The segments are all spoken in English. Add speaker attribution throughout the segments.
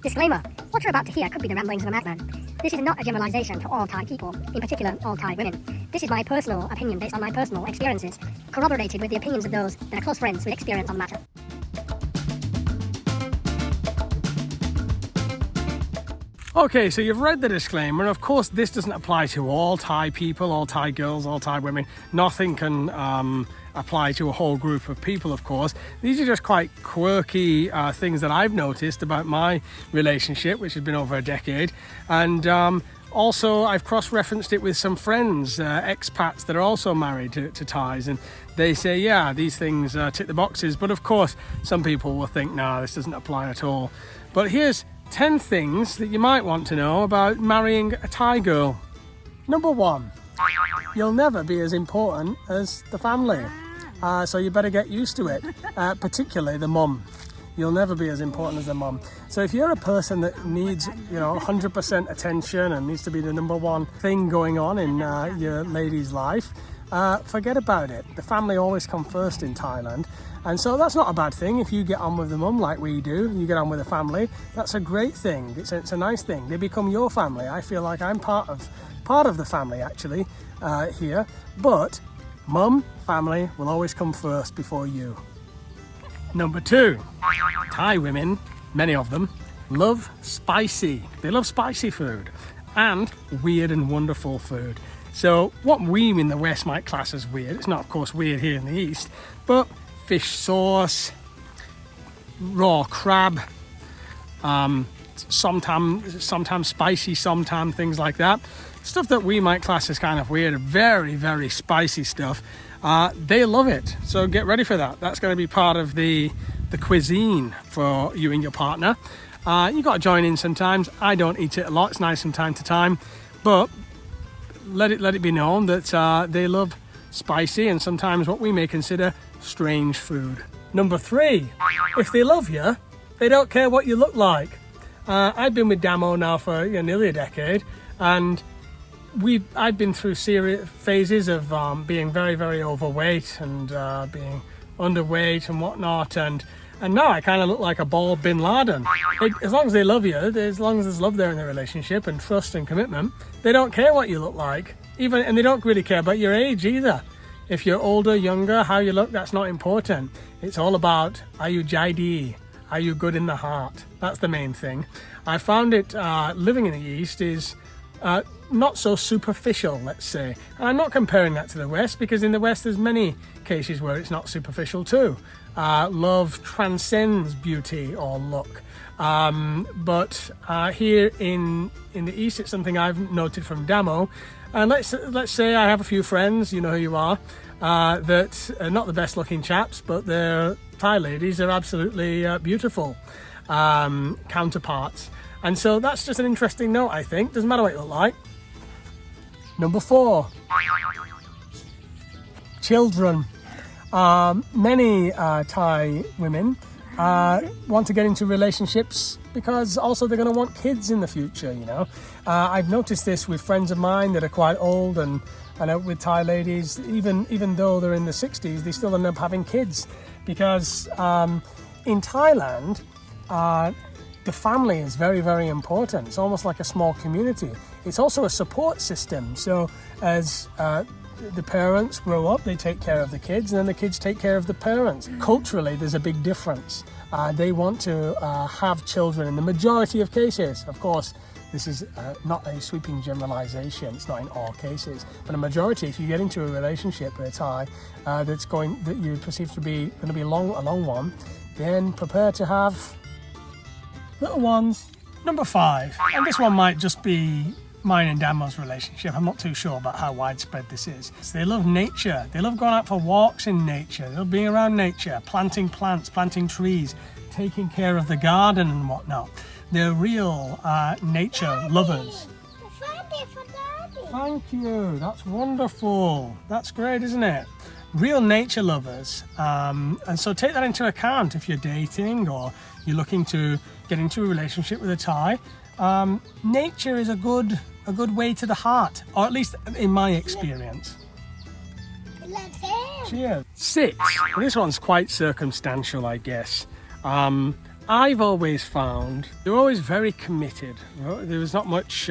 Speaker 1: Disclaimer: what you're about to hear could be the ramblings of a madman. This is not a generalization for all Thai people, in particular all Thai women. This is my personal opinion based on my personal experiences, corroborated with the opinions of those that are close friends with experience on the matter.
Speaker 2: Okay, so you've read the disclaimer. Of course, this doesn't apply to all Thai people, all Thai girls, all Thai women. Nothing can apply to a whole group of people, of course. These are just quite quirky things that I've noticed about my relationship, which has been over a decade. And also, I've cross-referenced it with some friends, expats that are also married to Thais. And they say, yeah, these things tick the boxes. But of course, some people will think, nah, this doesn't apply at all. But here's 10 things that you might want to know about marrying a Thai girl. Number 1, you'll never be as important as the family. So you better get used to it, particularly the mum. You'll never be as important as the mum. So if you're a person that needs, 100% attention and needs to be the number one thing going on in your lady's life, forget about it. The family always come first in Thailand. And so that's not a bad thing. If you get on with the mum like we do, you get on with the family, that's a great thing. It's a nice thing. They become your family. I feel like I'm part of the family actually here. But mum, family will always come first before you. Number 2, Thai women, many of them, love spicy. They love spicy food and weird and wonderful food. So what we in the West might class as weird, it's not of course weird here in the East, but fish sauce, raw crab, sometimes spicy, sometimes things like that. Stuff that we might class as kind of weird, very, very spicy stuff. They love it. So get ready for that. That's going to be part of the cuisine for you and your partner. You got to join in sometimes. I don't eat it a lot. It's nice from time to time, but let it be known that they love spicy and sometimes what we may consider strange food. Number 3, if they love you, they don't care what you look like. I've been with Damo now for nearly a decade, and I've been through serious phases of being very, very overweight and being underweight and whatnot, and now I kind of look like a bald Bin Laden. As long as they love you, as long as there's love there in the relationship and trust and commitment, they don't care what you look like, and they don't really care about your age either. If you're older, younger, how you look, that's not important. It's all about, are you JD? Are you good in the heart? That's the main thing. I found it living in the East is not so superficial, let's say. And I'm not comparing that to the West, because in the West there's many cases where it's not superficial too. Love transcends beauty or look. But here in the East, it's something I've noted from Damo. And let's say I have a few friends, you know who you are, that are not the best looking chaps, but their Thai ladies are absolutely beautiful counterparts. And so that's just an interesting note, I think. Doesn't matter what you look like. Number 4, children. Many Thai women want to get into relationships because also they're going to want kids in the future, I've noticed this with friends of mine that are quite old, and I know with Thai ladies, even though they're in the 60s, they still end up having kids because in Thailand, the family is very, very important. It's almost like a small community. It's also a support system. So as the parents grow up, they take care of the kids, and then the kids take care of the parents. Culturally, there's a big difference. They want to have children in the majority of cases. Of course, this is not a sweeping generalization. It's not in all cases, but a majority. If you get into a relationship with a Thai that you perceive to be going to be a long one, then prepare to have little ones. Number 5, and this one might just be mine and Damo's relationship. I'm not too sure about how widespread this is. So they love nature. They love going out for walks in nature. They love being around nature, planting plants, planting trees, taking care of the garden and whatnot. They're real nature lovers. Thank you. That's wonderful. That's great, isn't it? Real nature lovers. And so take that into account if you're dating or you're looking to get into a relationship with a Thai. Nature is a good way to the heart, or at least in my experience. Cheers. 6. This one's quite circumstantial, I guess. I've always found they're always very committed. There was not much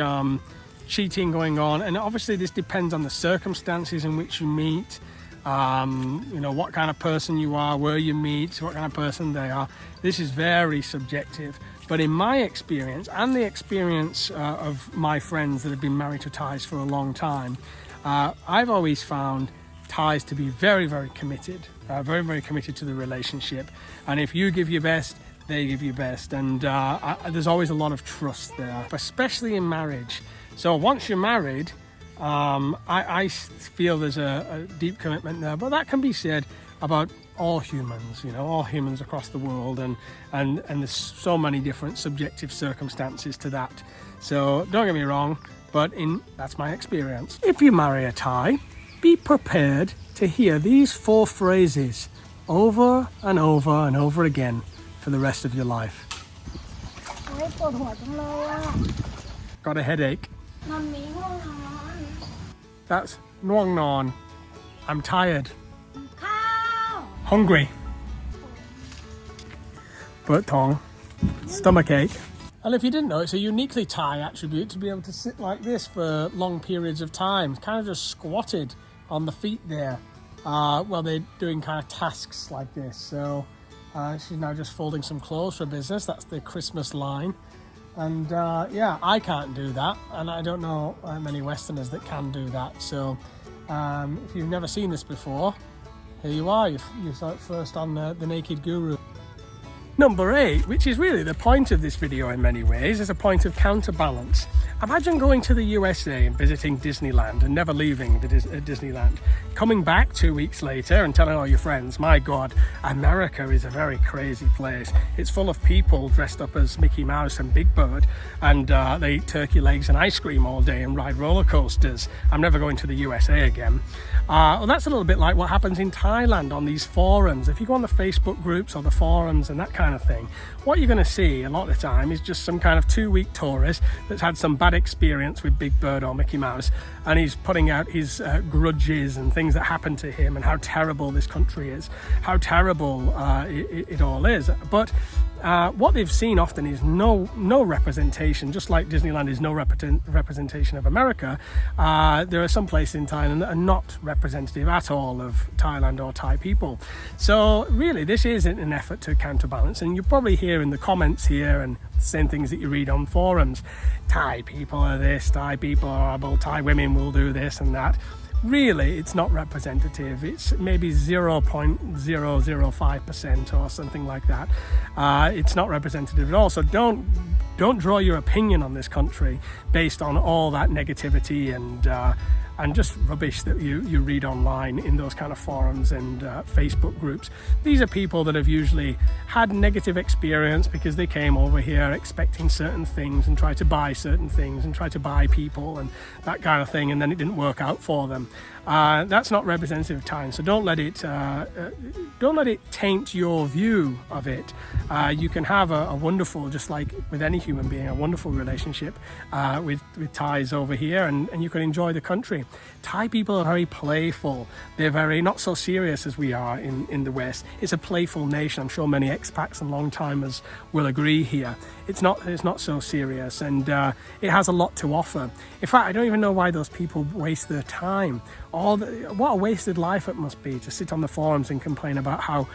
Speaker 2: cheating going on, and obviously this depends on the circumstances in which you meet. What kind of person you are, where you meet, what kind of person they are. This is very subjective. But in my experience and the experience of my friends that have been married to Thais for a long time, I've always found Thais to be very, very committed, very, very committed to the relationship. And if you give your best, they give you best. And there's always a lot of trust there, especially in marriage. So once you're married, I feel there's a deep commitment there, but that can be said about all humans, all humans across the world, and there's so many different subjective circumstances to that. So don't get me wrong, but that's my experience. If you marry a Thai, be prepared to hear these 4 phrases over and over and over again for the rest of your life. Got a headache? That's nuang non. I'm tired. Hungry. But tong. Stomachache. And if you didn't know, it's a uniquely Thai attribute to be able to sit like this for long periods of time. Kind of just squatted on the feet there while they're doing kind of tasks like this. So she's now just folding some clothes for business. That's the Christmas line. And I can't do that, and I don't know many Westerners that can do that. So if you've never seen this before, here you are. You saw it first on the Naked Guru. Number 8, which is really the point of this video in many ways, is a point of counterbalance. Imagine going to the USA and visiting Disneyland and never leaving Disneyland. Coming back 2 weeks later and telling all your friends, my God, America is a very crazy place. It's full of people dressed up as Mickey Mouse and Big Bird, and they eat turkey legs and ice cream all day and ride roller coasters. I'm never going to the USA again. Well, that's a little bit like what happens in Thailand on these forums. If you go on the Facebook groups or the forums and that kind of thing, what you're going to see a lot of the time is just some kind of 2-week tourist that's had some bad experience with Big Bird or Mickey Mouse, and he's putting out his grudges and things that happened to him and how terrible this country is, how terrible it all is. But what they've seen often is no representation. Just like Disneyland is no representation of America, there are some places in Thailand that are not representative at all of Thailand or Thai people. So really this is an effort to counterbalance, and you probably hear in the comments here and the same things that you read on forums, Thai people are this, Thai people are horrible, Thai women will do this and that. Really, it's not representative. It's maybe 0.005% or something like that. It's not representative at all. So don't draw your opinion on this country based on all that negativity and just rubbish that you read online in those kind of forums and Facebook groups. These are people that have usually had negative experience because they came over here expecting certain things and tried to buy certain things and tried to buy people and that kind of thing, and then it didn't work out for them. That's not representative of time, so don't let it taint your view of it. You can have a wonderful, just like with any human being, a wonderful relationship with Thais over here, and you can enjoy the country. Thai people are very playful. They're very not so serious as we are in the West. It's a playful nation. I'm sure many expats and long-timers will agree here. It's not so serious, and it has a lot to offer. In fact, I don't even know why those people waste their time. What a wasted life it must be to sit on the forums and complain about how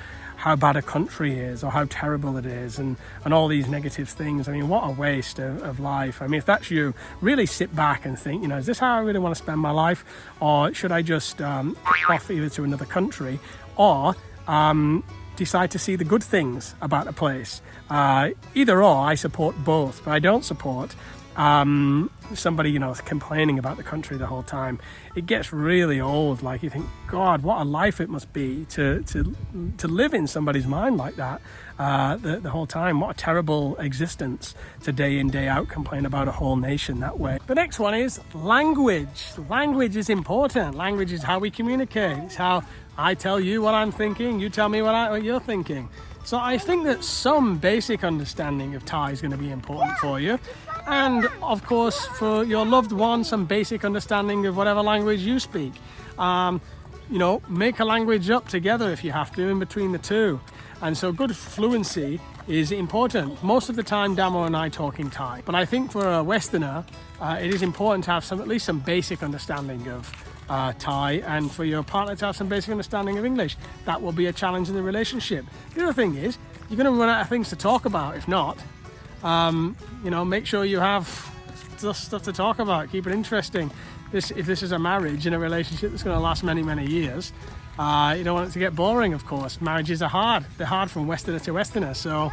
Speaker 2: bad a country is or how terrible it is and all these negative things. I mean, what a waste of life. I mean, if that's you, really sit back and think, is this how I really want to spend my life? Or should I just off either to another country or decide to see the good things about a place? Either or, I support both, but I don't support somebody complaining about the country the whole time. It gets really old. Like, you think, God, what a life it must be to live in somebody's mind like that the whole time. What a terrible existence to day in, day out complain about a whole nation that way. The next one is language. Language is important. Language is how we communicate. It's how I tell you what I'm thinking, you tell me what you're thinking. So I think that some basic understanding of Thai is going to be important for you. And of course, for your loved one, some basic understanding of whatever language you speak. Make a language up together if you have to in between the two. And so good fluency is important. Most of the time, Damo and I talk in Thai, but I think for a Westerner, it is important to have at least some basic understanding of Thai, and for your partner to have some basic understanding of English. That will be a challenge in the relationship. The other thing is, you're going to run out of things to talk about. If not, make sure you have stuff to talk about. Keep it interesting. If this is a marriage and a relationship that's going to last many, many years, you don't want it to get boring, of course. Marriages are hard. They're hard from Westerner to Westerner, so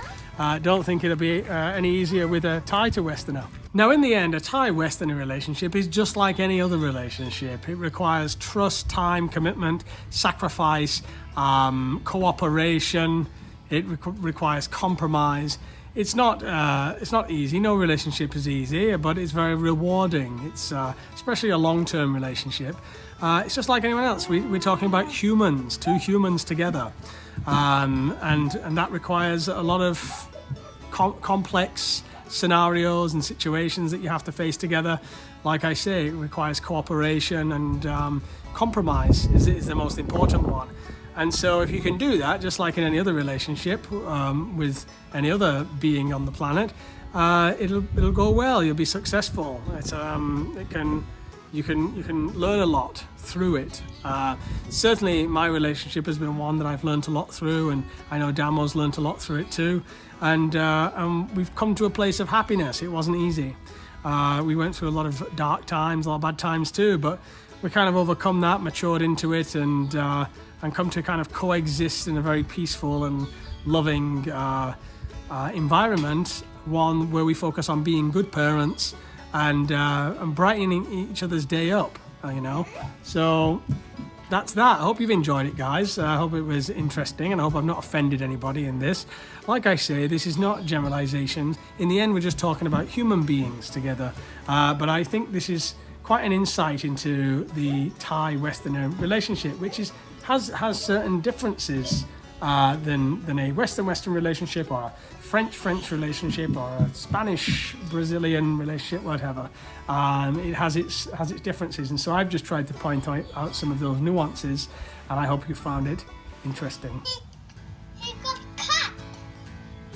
Speaker 2: don't think it'll be any easier with a Thai to Westerner. Now, in the end, a Thai-Westerner relationship is just like any other relationship. It requires trust, time, commitment, sacrifice, cooperation. It requires compromise. It's not easy. No relationship is easy, but it's very rewarding. It's especially a long-term relationship. It's just like anyone else. We're talking about humans, two humans together, and that requires a lot of complex scenarios and situations that you have to face together. Like I say, it requires cooperation, and compromise is the most important one. And so if you can do that, just like in any other relationship with any other being on the planet, it'll go well. You'll be successful. You can learn a lot through it. Certainly my relationship has been one that I've learned a lot through, and I know Damo's learned a lot through it too. And we've come to a place of happiness. It wasn't easy. We went through a lot of dark times, a lot of bad times too, but we kind of overcome that, matured into it, and come to kind of coexist in a very peaceful and loving environment, one where we focus on being good parents and brightening each other's day up, So that's that. I hope you've enjoyed it, guys. I hope it was interesting, and I hope I've not offended anybody in this. Like I say, this is not generalizations. In the end, we're just talking about human beings together. But I think this is quite an insight into the Thai-Westerner relationship, which has certain differences than a Western relationship, or a French relationship, or a Spanish-Brazilian relationship, whatever. It has its differences, and so I've just tried to point out some of those nuances, and I hope you found it interesting.
Speaker 3: He got cut.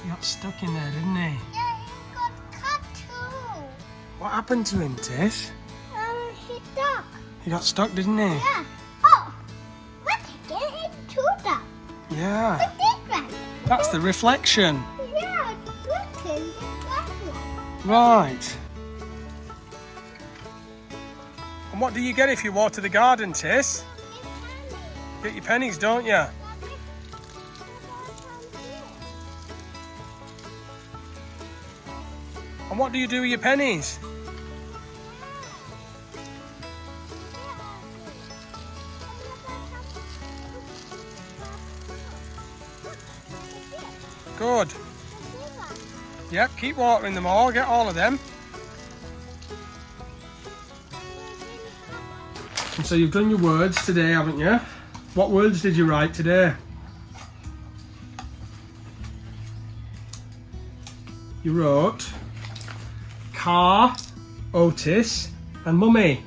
Speaker 2: He got stuck in there, didn't he?
Speaker 3: Yeah, he got cut too.
Speaker 2: What happened to him, Tish?
Speaker 3: He stuck.
Speaker 2: He got stuck, didn't he?
Speaker 3: Yeah. Oh, what again? It's too dark.
Speaker 2: Yeah.
Speaker 3: What's different?
Speaker 2: That's the reflection.
Speaker 3: Yeah, it's different.
Speaker 2: Right. And what do you get if you water the garden, Tiss? Get your pennies, don't you? And what do you do with your pennies? Good. Yep, keep watering them all, get all of them. And so you've done your words today, haven't you? What words did you write today? You wrote car, Otis, and mummy.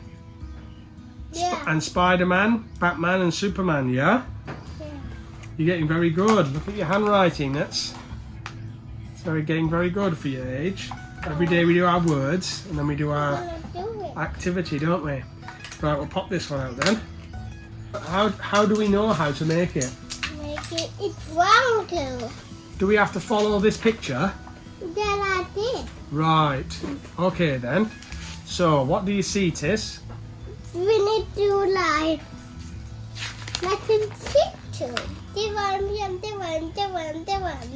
Speaker 3: Yeah.
Speaker 2: And Spider-Man, Batman, and Superman, yeah? You're getting very good. Look at your handwriting. It's getting very good for your age. Every day we do our words, and then we do our activity, don't we? Right, we'll pop this one out then. How do we know how to make it?
Speaker 3: Make it. It's wrong too.
Speaker 2: Do we have to follow this picture?
Speaker 3: Then I did.
Speaker 2: Right. Okay then. So what do you see, Tiss?
Speaker 3: We need to like a picture.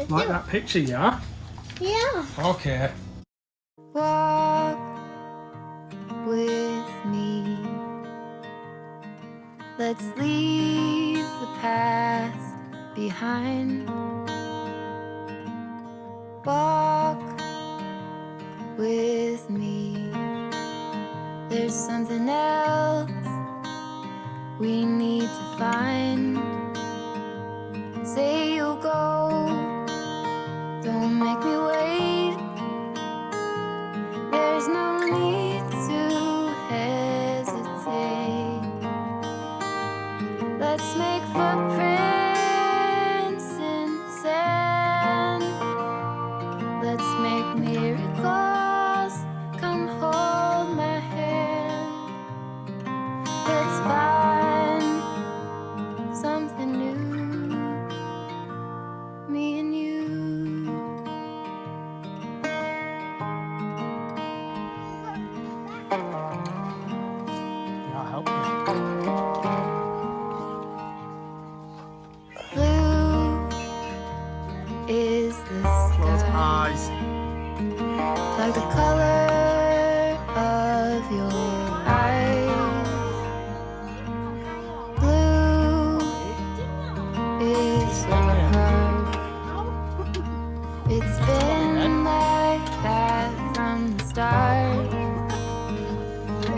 Speaker 2: Like that picture, yeah?
Speaker 3: Yeah.
Speaker 2: Okay.
Speaker 4: Walk with me. Let's leave the past behind. Walk with me. There's something else we need to find. Say you'll go, don't make me wait. There's no need to hesitate. Let's make footprints in the sand. like the color of your eyes. Blue is your heart. It's been like that from the start.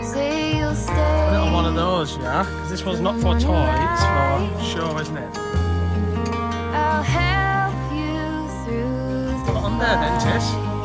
Speaker 4: Say you'll stay.
Speaker 2: Put it on one of those, yeah? Because this one's not for toy, it's for show, isn't it?
Speaker 4: I'll help you through the
Speaker 2: Put it on there then, Tish.